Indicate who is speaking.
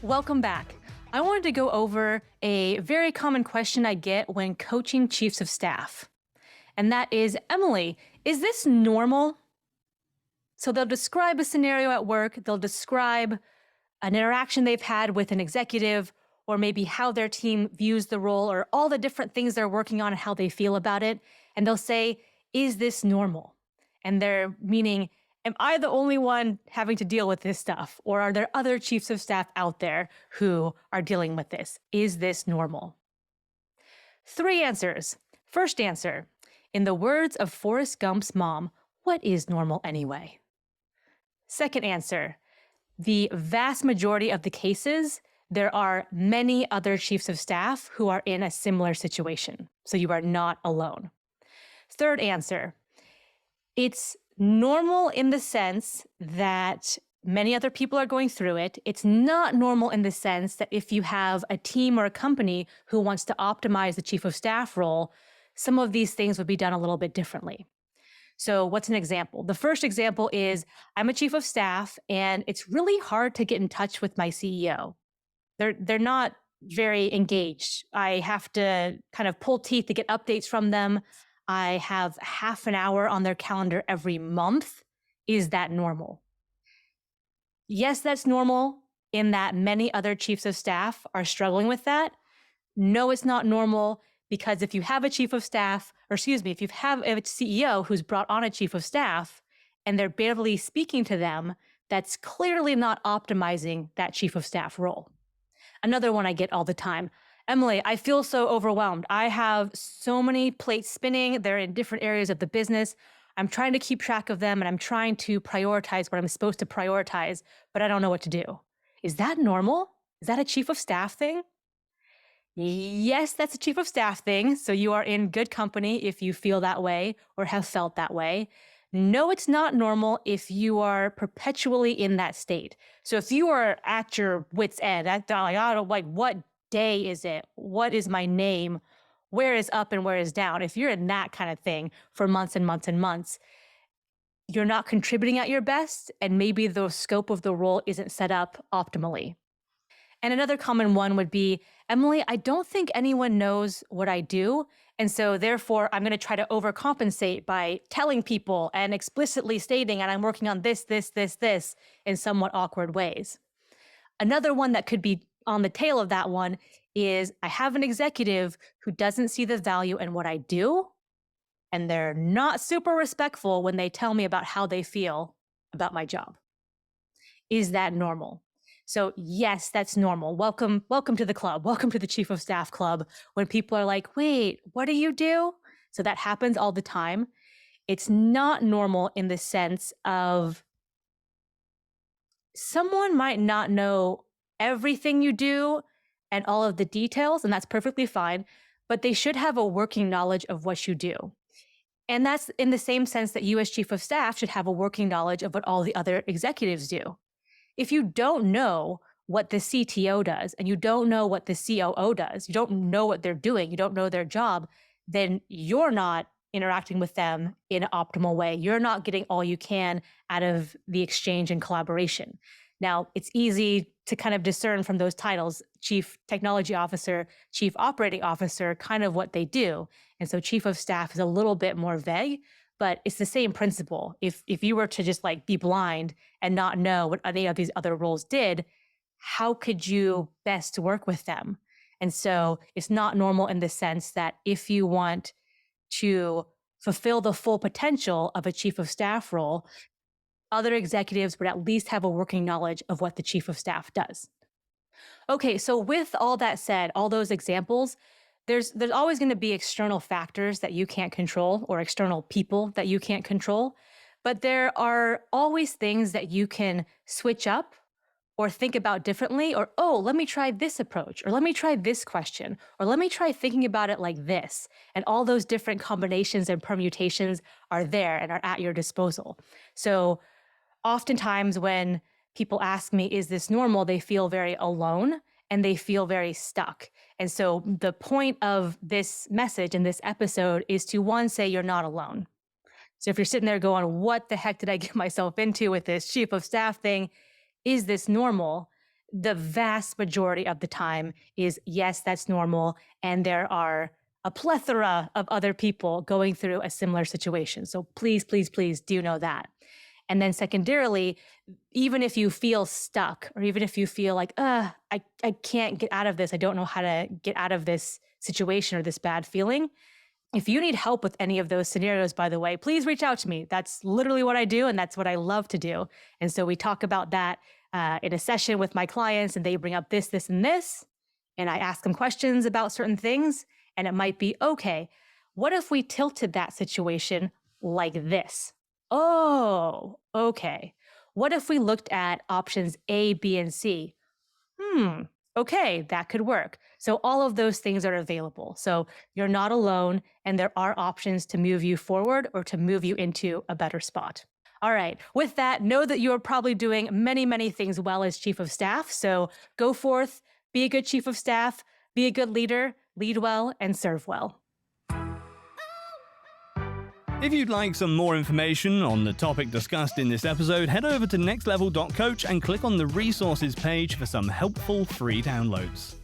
Speaker 1: Welcome back. I wanted to go over a very common question I get when coaching chiefs of staff. And that is, Emily, is this normal? So they'll describe a scenario at work, they'll describe an interaction they've had with an executive, or maybe how their team views the role, or all the different things they're working on and how they feel about it. And they'll say, is this normal? And they're meaning, am I the only one having to deal with this stuff? Or are there other chiefs of staff out there who are dealing with this? Is this normal? 3 answers. First answer, in the words of Forrest Gump's mom, what is normal anyway? Second answer, the vast majority of the cases, there are many other chiefs of staff who are in a similar situation. So you are not alone. Third answer, it's normal in the sense that many other people are going through it. It's not normal in the sense that if you have a team or a company who wants to optimize the chief of staff role, some of these things would be done a little bit differently. So what's an example? The first example is I'm a chief of staff and it's really hard to get in touch with my CEO. They're not very engaged. I have to kind of pull teeth to get updates from them. I have half an hour on their calendar every month. Is that normal? Yes, that's normal in that many other chiefs of staff are struggling with that. No, it's not normal because if you have a chief of staff, if you have a CEO who's brought on a chief of staff and they're barely speaking to them, that's clearly not optimizing that chief of staff role. Another one I get all the time, Emily, I feel so overwhelmed. I have so many plates spinning. They're in different areas of the business. I'm trying to keep track of them and I'm trying to prioritize what I'm supposed to prioritize, but I don't know what to do. Is that normal? Is that a chief of staff thing? Yes, that's a chief of staff thing. So you are in good company if you feel that way or have felt that way. No, it's not normal if you are perpetually in that state. So if you are at your wit's end, what day is it? What is my name? Where is up and where is down? If you're in that kind of thing for months and months and months, you're not contributing at your best, and maybe the scope of the role isn't set up optimally. And another common one would be, Emily, I don't think anyone knows what I do. And so therefore, I'm going to try to overcompensate by telling people and explicitly stating, and I'm working on this in somewhat awkward ways. Another one that could be on the tail of that one is I have an executive who doesn't see the value in what I do, and they're not super respectful when they tell me about how they feel about my job. Is that normal? So yes, that's normal. Welcome to the club. Welcome to the chief of staff club. When people are like, wait, what do you do? So that happens all the time. It's not normal in the sense of someone might not know everything you do and all of the details, and that's perfectly fine, but they should have a working knowledge of what you do. And that's in the same sense that you as chief of staff should have a working knowledge of what all the other executives do. If you don't know what the CTO does and you don't know what the COO does, you don't know what they're doing, you don't know their job, then you're not interacting with them in an optimal way. You're not getting all you can out of the exchange and collaboration. Now, it's easy to kind of discern from those titles, Chief Technology Officer, Chief Operating Officer, kind of what they do. And so Chief of Staff is a little bit more vague, but it's the same principle. If you were to just like be blind and not know what any of these other roles did, how could you best work with them? And so it's not normal in the sense that if you want to fulfill the full potential of a chief of staff role, other executives would at least have a working knowledge of what the chief of staff does. Okay, so with all that said, all those examples, there's always going to be external factors that you can't control or external people that you can't control, but there are always things that you can switch up or think about differently, or, oh, let me try this approach, or let me try this question, or let me try thinking about it like this. And all those different combinations and permutations are there and are at your disposal. So oftentimes when people ask me, is this normal? They feel very alone and they feel very stuck. And so the point of this message in this episode is to, one, say you're not alone. So if you're sitting there going, what the heck did I get myself into with this chief of staff thing? Is this normal? the vast majority of the time is, yes, that's normal. And there are a plethora of other people going through a similar situation. So please, please, please do know that. And then secondarily, even if you feel stuck, or even if you feel like, I can't get out of this, I don't know how to get out of this situation or this bad feeling. If you need help with any of those scenarios, by the way, please reach out to me. That's literally what I do, and that's what I love to do. And so we talk about that in a session with my clients, and they bring up this, this, and this, and I ask them questions about certain things, and it might be, okay, what if we tilted that situation like this? Oh, okay. What if we looked at options A, B, and C? Okay, that could work. So all of those things are available. So you're not alone, and there are options to move you forward or to move you into a better spot. All right, with that, know that you are probably doing many, many things well as chief of staff. So go forth, be a good chief of staff, be a good leader, lead well, and serve well.
Speaker 2: If you'd like some more information on the topic discussed in this episode, head over to nextlevel.coach and click on the resources page for some helpful free downloads.